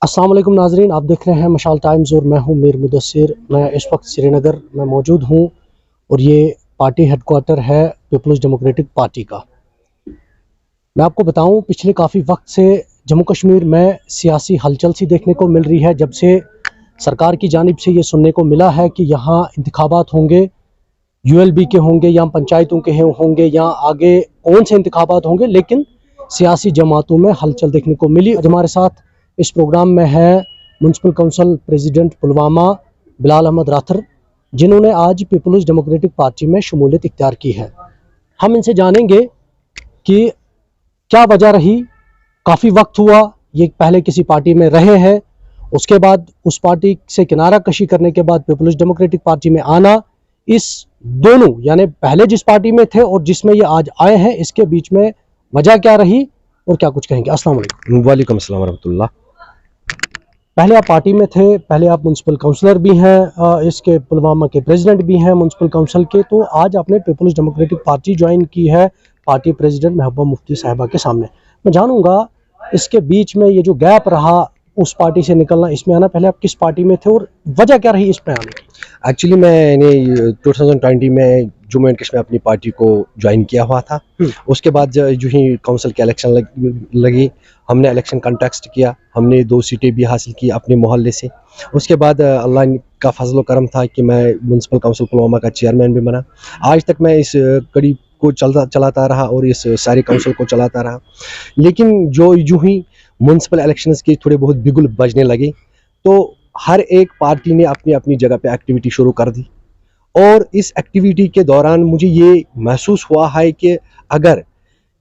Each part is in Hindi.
अस्सलाम वालेकुम नाजरीन, आप देख रहे हैं मशाल टाइम्स और मैं हूं मीर मुदस्सिर। मैं इस वक्त श्रीनगर में मौजूद हूं और ये पार्टी हेडक्वार्टर है पीपल्स डेमोक्रेटिक पार्टी का। मैं आपको बताऊं, पिछले काफ़ी वक्त से जम्मू कश्मीर में सियासी हलचल सी देखने को मिल रही है। जब से सरकार की जानिब से ये सुनने को मिला है कि यहाँ इंतखाबात होंगे, यूएलबी के होंगे या पंचायतों के होंगे या आगे कौन से इंतखाबात होंगे, लेकिन सियासी जमातों में हलचल देखने को मिली। आज हमारे साथ इस प्रोग्राम में है municipal council president Pulwama Bilal Ahmad Rather, जिन्होंने आज पीपल्स डेमोक्रेटिक पार्टी में शमूलियत इख्तियार की है। हम इनसे जानेंगे कि क्या वजह रही। काफ़ी वक्त हुआ ये पहले किसी पार्टी में रहे हैं, उसके बाद उस पार्टी से किनारा कशी करने के बाद पीपल्स डेमोक्रेटिक पार्टी में आना, इस दोनों यानी पहले जिस पार्टी में थे और जिसमें ये आज आए हैं, इसके बीच में वजह क्या रही और क्या कुछ कहेंगे। अस्सलाम वालेकुम। वालेकुम अस्सलाम रहमतुल्लाह। पहले आप पार्टी में थे, पहले आप म्युनिसिपल काउंसलर भी हैं, इसके पुलवामा के प्रेसिडेंट भी हैं म्युनिसिपल काउंसिल के, तो आज आपने पीपल्स डेमोक्रेटिक पार्टी ज्वाइन की है पार्टी प्रेसिडेंट महबूबा मुफ्ती साहिबा के सामने। मैं जानूंगा इसके बीच में ये जो गैप रहा उस पार्टी से निकलना, इसमें आना, पहले आप किस पार्टी में थे और वजह क्या रही इस पे आने की। एक्चुअली मैंने 2020 में जम्मू एंड कश्मीर अपनी पार्टी को ज्वाइन किया हुआ था। उसके बाद जो ही काउंसिल के इलेक्शन लगी, हमने इलेक्शन कंटेस्ट किया, हमने 2 सीटें भी हासिल की अपने मोहल्ले से। उसके बाद अल्लाह का फजल करम था कि मैं म्युनिसिपल काउंसिल पुलवामा का चेयरमैन भी बना। आज तक मैं इस कड़ी को चलाता रहा और इस सारे काउंसिल को चलाता रहा। लेकिन जो ही म्युनिसिपल इलेक्शंस के थोड़े बहुत बिगुल बजने लगे तो हर एक पार्टी ने अपनी अपनी जगह पे एक्टिविटी शुरू कर दी। और इस एक्टिविटी के दौरान मुझे ये महसूस हुआ है कि अगर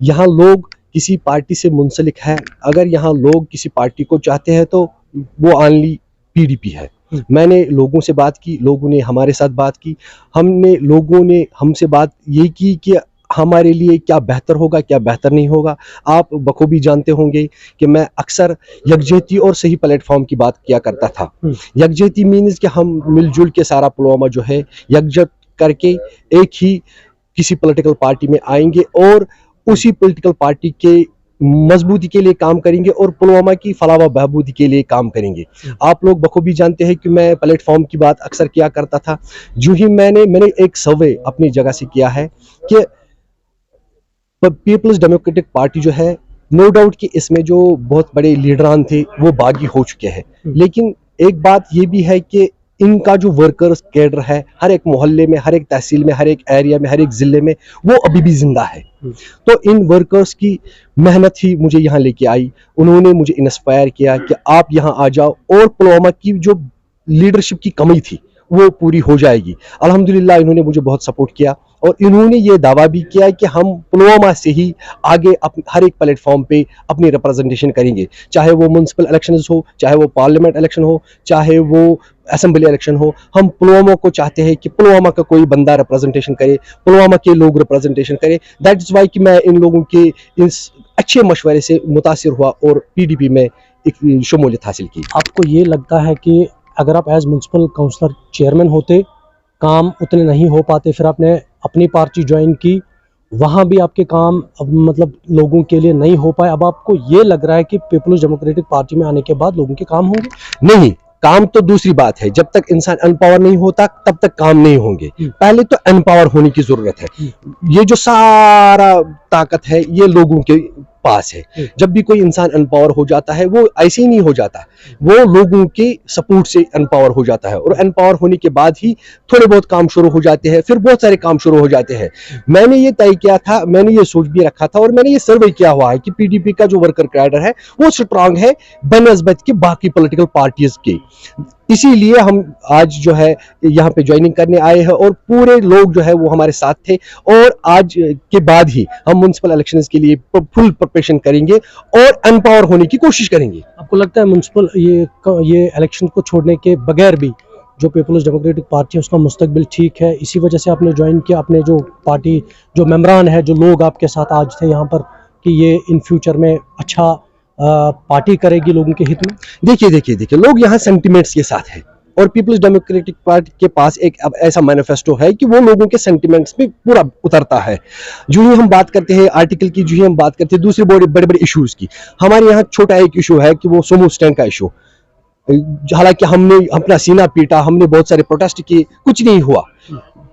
यहाँ लोग किसी पार्टी से मुंसलिक है, अगर यहाँ लोग किसी पार्टी को चाहते हैं तो वो ओनली पीडीपी है। मैंने लोगों से बात की, लोगों ने हमारे साथ बात की, लोगों ने हमसे बात ये की कि हमारे लिए क्या बेहतर होगा, क्या बेहतर नहीं होगा। आप बखूबी जानते होंगे कि मैं अक्सर यकजहती और सही प्लेटफॉर्म की बात किया करता था। यकजहती मीन्स कि हम मिलजुल के सारा पुलवामा जो है यकजहत करके एक ही किसी पॉलिटिकल पार्टी में आएंगे और उसी पॉलिटिकल पार्टी के मजबूती के लिए काम करेंगे और पुलवामा की फलाह व बहबूदी के लिए काम करेंगे। आप लोग बखूबी जानते हैं कि मैं प्लेटफॉर्म की बात अक्सर किया करता था। जो ही मैंने एक सर्वे अपनी जगह से किया है कि पीपल्स डेमोक्रेटिक पार्टी जो है, नो डाउट कि इसमें जो बहुत बड़े लीडरान थे वो बागी हो चुके हैं, लेकिन एक बात ये भी है कि इनका जो वर्कर्स कैडर है हर एक मोहल्ले में, हर एक तहसील में, हर एक एरिया में, हर एक जिले में, वो अभी भी जिंदा है। तो इन वर्कर्स की मेहनत ही मुझे यहाँ लेके आई। उन्होंने मुझे इंस्पायर किया कि आप यहाँ आ जाओ और पुलवामा की जो लीडरशिप की कमी थी वो पूरी हो जाएगी। अल्हम्दुलिल्लाह इन्होंने मुझे बहुत सपोर्ट किया और इन्होंने ये दावा भी किया कि हम पुलवामा से ही आगे हर एक प्लेटफॉर्म पे अपनी रिप्रेजेंटेशन करेंगे, चाहे वो म्युनिसिपल इलेक्शंस हो, चाहे वो पार्लियामेंट इलेक्शन हो, चाहे वो असेंबली इलेक्शन हो। हम पुलवामा को चाहते हैं कि पुलवामा का कोई बंदा रिप्रेजेंटेशन करे, पुलवामा के लोग रिप्रेजेंटेशन करे। दैट इज वाई कि मैं इन लोगों के इस अच्छे मशवरे से मुतासिर हुआ और पीडीपी में एक शमूलियत हासिल की। आपको ये लगता है कि अगर आप एज म्युनिसिपल काउंसलर चेयरमैन होते, काम उतने नहीं हो पाते, फिर आपने अपनी पार्टी ज्वाइन की, वहाँ भी आपके काम मतलब लोगों के लिए नहीं हो पाए, अब आपको ये लग रहा है कि पीपल्स डेमोक्रेटिक पार्टी में आने के बाद लोगों के काम होंगे? नहीं, काम तो दूसरी बात है। जब तक इंसान अनपावर नहीं होता तब तक काम नहीं होंगे। पहले तो अनपावर होने की जरूरत है। ये जो सारा ताकत है ये लोगों के पास है। जब भी कोई इंसान अनपावर हो जाता है वो ऐसे ही नहीं हो जाता, वो लोगों के सपोर्ट से अनपावर हो जाता है और अनपावर होने के बाद ही थोड़े बहुत काम शुरू हो जाते हैं, फिर बहुत सारे काम शुरू हो जाते हैं। मैंने ये तय किया था, मैंने ये सोच भी रखा था और मैंने ये सर्वे किया हुआ है कि पीडीपी का जो वर्कर कैडर है वो स्ट्रांग है बनस्बत के बाकी पॉलिटिकल पार्टीज के। इसीलिए हम आज जो है यहाँ पे ज्वाइनिंग करने आए हैं और पूरे लोग जो है वो हमारे साथ थे और आज के बाद ही हम म्युनिसिपल इलेक्शंस के लिए फुल प्रिपरेशन करेंगे और अनपावर होने की कोशिश करेंगे। आपको लगता है म्युनिसिपल ये इलेक्शन को छोड़ने के बगैर भी जो पीपल्स डेमोक्रेटिक पार्टी है उसका मुस्तकबिल ठीक है, इसी वजह से आपने ज्वाइन किया, अपने जो पार्टी जो मेम्बरान है, जो लोग आपके साथ आज थे यहाँ पर, कि ये इन फ्यूचर में अच्छा पार्टी करेगी लोगों के हित में? देखिए लोग यहाँ सेंटिमेंट्स के साथ है और पीपल्स डेमोक्रेटिक पार्टी के पास एक अब ऐसा मैनिफेस्टो है कि वो लोगों के सेंटिमेंट्स पे पूरा उतरता है। जो ही हम बात करते हैं आर्टिकल की, जो ही हम बात करते हैं दूसरे बड़े बड़े इश्यूज की, हमारे यहाँ छोटा एक इशू है कि वो सोमो स्टैंड का इशू। हालांकि हमने अपना सीना पीटा, हमने बहुत सारे प्रोटेस्ट किए, कुछ नहीं हुआ,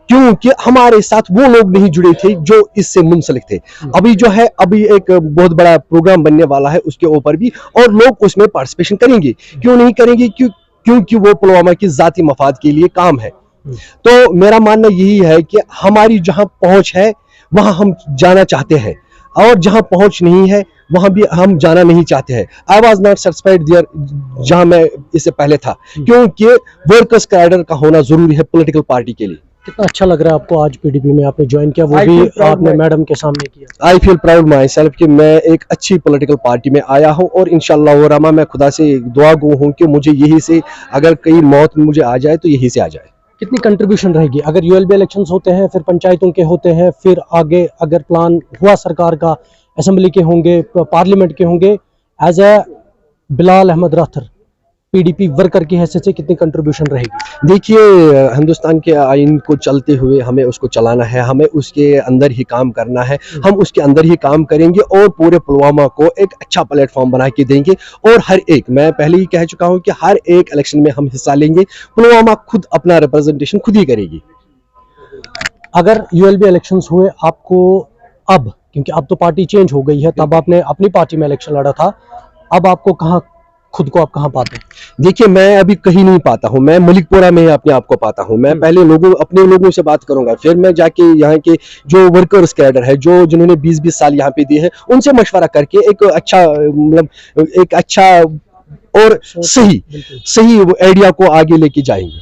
क्योंकि हमारे साथ वो लोग नहीं जुड़े थे जो इससे मुंसलिक थे। अभी जो है, अभी एक बहुत बड़ा प्रोग्राम बनने वाला है उसके ऊपर भी, और लोग उसमें पार्टिसिपेशन करेंगे। क्यों नहीं करेंगे? क्योंकि वो पुलवामा की जाती मफाद के लिए काम है। तो मेरा मानना यही है कि हमारी जहां पहुंच है वहां हम जाना चाहते हैं, और जहां पहुंच नहीं है वहां भी हम जाना नहीं चाहते हैं। I was not satisfied there जहां मैं इससे पहले था, क्योंकि वर्कर्स कैडर का होना जरूरी है पॉलिटिकल पार्टी के लिए। कितना अच्छा लग रहा है आपको आज पीडीपी में आपने ज्वाइन किया, वो भी आपने मैडम के सामने किया? I feel proud my self कि मैं एक अच्छी पॉलिटिकल पार्टी में आया हूं, और इंशाल्लाह व रमा मैं खुदा से दुआ गो हूं कि मुझे यही से, अगर कहीं मौत मुझे आ जाए तो यही से आ जाए। कितनी कंट्रीब्यूशन रहेगी अगर यूएलबी इलेक्शंस होते हैं, फिर पंचायतों के होते हैं, फिर आगे अगर प्लान हुआ सरकार का, असेंबली के होंगे, पार्लियामेंट के होंगे, as a Bilal Ahmad Rather PDP worker की हैसियत से कितनी कंट्रीब्यूशन रहेगी? देखिए, हिंदुस्तान के आइन को चलते हुए हमें उसको चलाना है, हमें उसके अंदर ही काम करना है, हम उसके अंदर ही काम करेंगे और पूरे पुलवामा को एक अच्छा प्लेटफॉर्म बना के देंगे। और हर एक, मैं पहले ही कह चुका हूं कि हर एक इलेक्शन में हम हिस्सा लेंगे, पुलवामा खुद अपना रिप्रेजेंटेशन खुद ही करेगी। अगर यूएलबी इलेक्शंस हुए आपको अब, क्योंकि अब तो पार्टी चेंज हो गई है, तब आपने अपनी पार्टी में इलेक्शन लड़ा था, अब आपको कहाँ, खुद को आप कहाँ पाते हैं? देखिए, मैं अभी कहीं नहीं पाता हूं, मैं मलिकपुरा में अपने आप को पाता हूं। मैं पहले अपने लोगों से बात करूंगा, फिर मैं जाके यहाँ के जो वर्कर्स कैडर है, जिन्होंने 20-20 साल यहाँ पे दिए हैं, उनसे मशवरा करके एक अच्छा, मतलब एक अच्छा और सही आइडिया को आगे लेके जाएंगे।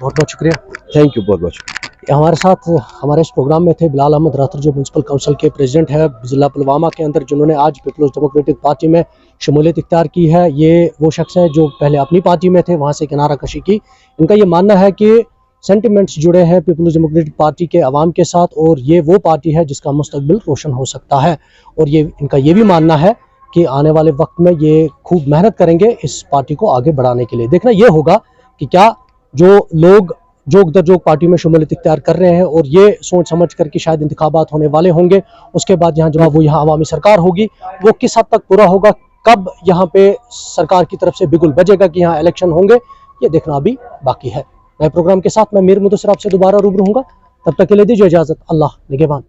बहुत बहुत शुक्रिया, थैंक यू, बहुत बहुत शुक्रिया। हमारे साथ हमारे इस प्रोग्राम में थे बिलाल अहमद राथर, जो म्यूनसिपल काउंसिल के प्रेसिडेंट है जिला पुलवामा के अंदर, जिन्होंने आज पीपल्स डेमोक्रेटिक पार्टी में शमूलियत इख्तियार की है। ये वो शख्स हैं जो पहले अपनी पार्टी में थे, वहाँ से किनारा कशी की। इनका ये मानना है कि सेंटिमेंट्स जुड़े हैं पीपल्स डेमोक्रेटिक पार्टी के अवाम के साथ, और ये वो पार्टी है जिसका मुस्तकबिल रोशन हो सकता है। और ये इनका ये भी मानना है कि आने वाले वक्त में ये खूब मेहनत करेंगे इस पार्टी को आगे बढ़ाने के लिए। देखना ये होगा कि क्या जो लोग जोक दर जोक पार्टी में शमूलियत इख्तियार कर रहे हैं, और ये सोच समझ कर कि शायद इंतखाबात होने वाले होंगे, उसके बाद यहाँ जब वो यहाँ अवामी सरकार होगी, वो किस हद तक पूरा होगा, कब यहाँ पे सरकार की तरफ से बिगुल बजेगा कि यहाँ इलेक्शन होंगे, ये देखना अभी बाकी है। नए प्रोग्राम के साथ मैं मीर मुदस्सिर आपसे दोबारा रूबरू होऊंगा, तब तक के लिए दीजिए इजाजत। अल्लाह निगहबान।